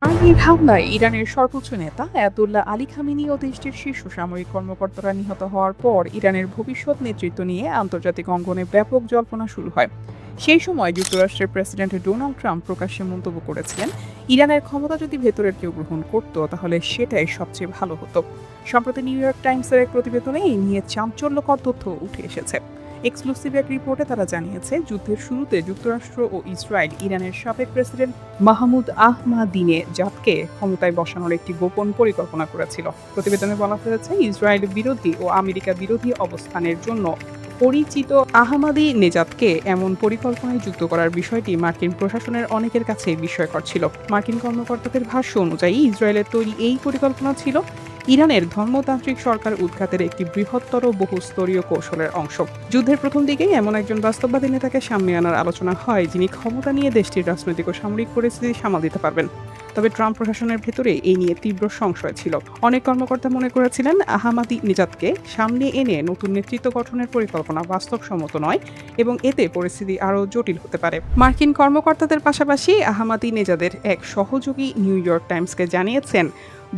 আর্মির হামলায় ইরানের সর্বোচ্চ নেতা আয়াতুল্লাহ আলী খামেনি ও দেশটির শীর্ষ সামরিক কর্মকর্তারা নিহত হওয়ার পর ইরানের ভবিষ্যৎ নেতৃত্ব নিয়ে আন্তর্জাতিক অঙ্গনে ব্যাপক জল্পনা শুরু হয়। সেই সময় যুক্তরাষ্ট্রের প্রেসিডেন্ট ডোনাল্ড ট্রাম্প প্রকাশ্যে মন্তব্য করেছিলেন, ইরানের ক্ষমতা যদি ভেতরের কেউ গ্রহণ করত তাহলে সেটাই সবচেয়ে ভালো হতো। সম্প্রতি নিউ ইয়র্ক টাইমসের এক প্রতিবেদনে এই নিয়ে চাঞ্চল্যকর তথ্য উঠে এসেছে। এক্সক্লুসিভ এক রিপোর্টে তারা জানিয়েছে, যুদ্ধের শুরুতে যুক্তরাষ্ট্র ও ইসরায়েল ইরানের সাবেক প্রেসিডেন্ট মাহমুদ আহমাদিনেজাদকে ক্ষমতায় বসানোর একটি গোপন পরিকল্পনা করেছিল। প্রতিবেদনে বলা হয়েছে, ইসরায়েল বিরোধী ও আমেরিকা বিরোধী অবস্থানের জন্য পরিচিত আহমাদিনেজাদকে এমন পরিকল্পনায় যুক্ত করার বিষয়টি মার্কিন প্রশাসনের অনেকের কাছে বিস্ময়কর ছিল। মার্কিন কর্মকর্তাদের ভাষ্য অনুযায়ী ইসরায়েলের তৈরি এই পরিকল্পনা ছিল ইরানের ধর্মতান্ত্রিক সরকার উৎখাতের একটি বৃহত্তর বহুস্তরীয় কৌশলের অংশ। যুদ্ধের প্রথম দিকেই এমন একজন বাস্তববাদী নেতাকে সামনে আনার আলোচনা হয়, যিনি ক্ষমতা নিয়ে দেশটির রাজনৈতিক ও সামরিক পরিস্থিতি সামাল দিতে পারবেন। তবে ট্রাম্প প্রশাসনের ভেতরে এই নিয়ে তীব্র সংশয় ছিল। অনেক কর্মকর্তা মনে করেছিলেন, আহমাদিনেজাদকে সামনে এনে নতুন নেতৃত্ব গঠনের পরিকল্পনা বাস্তবসম্মত নয় এবং এতে পরিস্থিতি আরও জটিল হতে পারে। মার্কিন কর্মকর্তাদের পাশাপাশি আহমাদিনেজাদের এক সহযোগী নিউ ইয়র্ক টাইমসকে জানিয়েছেন,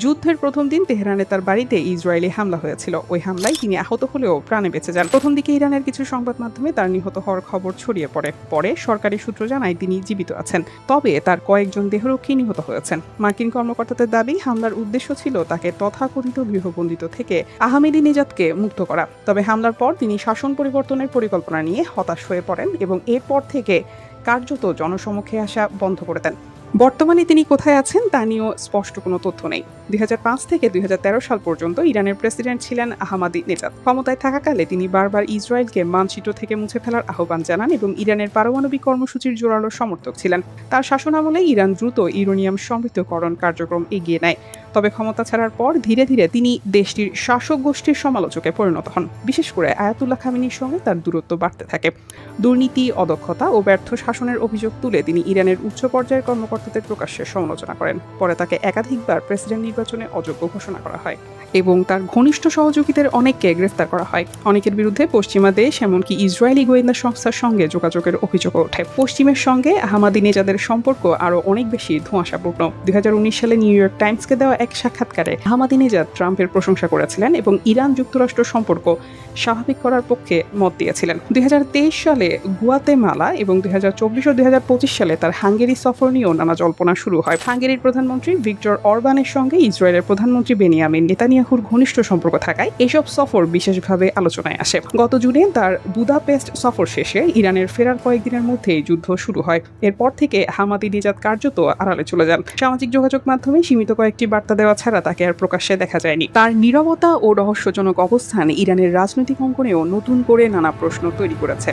যুদ্ধের প্রথম দিন তেহরানে তার বাড়িতে ইসরায়েলি হামলা হয়েছিল। ওই হামলায় তিনি আহত হলেও প্রাণে বেঁচে যান। প্রথম দিকে ইরানের কিছু সংবাদ মাধ্যমে তার নিহত হওয়ার খবর ছড়িয়ে পড়ে। পরে সরকারি সূত্র জানায় তিনি জীবিত আছেন, তবে তার কয়েকজন দেহরক্ষী নিহত হয়েছেন। মার্কিন কর্মকর্তাদের দাবি, হামলার উদ্দেশ্য ছিল তাকে তথাকথিত গৃহবন্দিত থেকে আহমেদিনেজাদকে মুক্ত করা। তবে হামলার পর তিনি শাসন পরিবর্তনের পরিকল্পনা নিয়ে হতাশ হয়ে পড়েন এবং এরপর থেকে কার্যত জনসমক্ষে আসা বন্ধ করে দেন। বর্তমানে তিনি কোথায় আছেন তা নিয়েও স্পষ্ট কোনো তথ্য নেই। 2005 থেকে 2013 সাল পর্যন্ত ইরানের প্রেসিডেন্ট ছিলেন আহমাদিনেজাদ। ক্ষমতায় থাকাকালে তিনি বারবার ইসরায়েলকে মানচিত্র থেকে মুছে ফেলার আহ্বান জানান এবং ইরানের পারমাণবিক কর্মসূচির জোরালো সমর্থক ছিলেন। তার শাসনামলে ইরান দ্রুত ইউরেনিয়াম সমৃদ্ধকরণ কার্যক্রম এগিয়ে নেয়। তবে ক্ষমতা ছাড়ার পর ধীরে ধীরে তিনি দেশটির শাসক গোষ্ঠীর সমালোচকে পরিণত হন। বিশেষ করে আয়াতুল্লাহ খামেনির সঙ্গে তার দূরত্ব বাড়তে থাকে। দুর্নীতি, অদক্ষতা ও ব্যর্থ শাসনের অভিযোগ তুলে তিনি ইরানের উচ্চ পর্যায়ের কর্মকর্তাদের প্রকাশ্যে সমালোচনা করেন। পরে তাকে একাধিকবার প্রেসিডেন্ট নির্বাচনে অযোগ্য ঘোষণা করা হয় এবং তার ঘনিষ্ঠ সহযোগীদের অনেককে গ্রেফতার করা হয়। অনেকের বিরুদ্ধে পশ্চিমা দেশ, এমনকি ইসরায়েলি গোয়েন্দা সংস্থার সঙ্গে যোগাযোগের অভিযোগ ওঠে। পশ্চিমের সঙ্গে আহমাদিনেজাদের সম্পর্ক আরও অনেক বেশি ধোঁয়াশাপূর্ণ। 2019 সালে নিউ ইয়র্ক টাইমসকে দেওয়া এক সাক্ষাৎকারে আহমাদিনেজাদ ট্রাম্পের প্রশংসা করেছিলেন এবং ইরান যুক্তরাষ্ট্র সম্পর্ক স্বাভাবিক করার পক্ষে মত দিয়েছিলেন। 2023 সালে গুয়াতেমালা এবং 2024 ও 2025 সালে তার হাঙ্গেরি সফর নিয়েও নানা জল্পনা শুরু হয়। হাঙ্গেরির প্রধানমন্ত্রী ভিক্টর অরবানের সঙ্গে ইসরায়েলের প্রধানমন্ত্রী বেনিয়ামিন নেতানিয়াহুর ঘনিষ্ঠ সম্পর্ক থাকায় এসব সফর বিশেষভাবে আলোচনায় আসে। গত জুনে তার বুদাপেস্ট সফর শেষে ইরানের ফেরার কয়েকদিনের মধ্যেই যুদ্ধ শুরু হয়। এরপর থেকে আহমাদিনেজাদ কার্যত আড়ালে চলে যান। সামাজিক যোগাযোগ মাধ্যমে সীমিত কয়েকটি বার্তা দেওয়া ছাড়া তাকে আর প্রকাশ্যে দেখা যায়নি। তার নীরবতা ও রহস্যজনক অবস্থান ইরানের রাজনৈতিক অঙ্গনেও নতুন করে নানা প্রশ্ন তৈরি করেছে।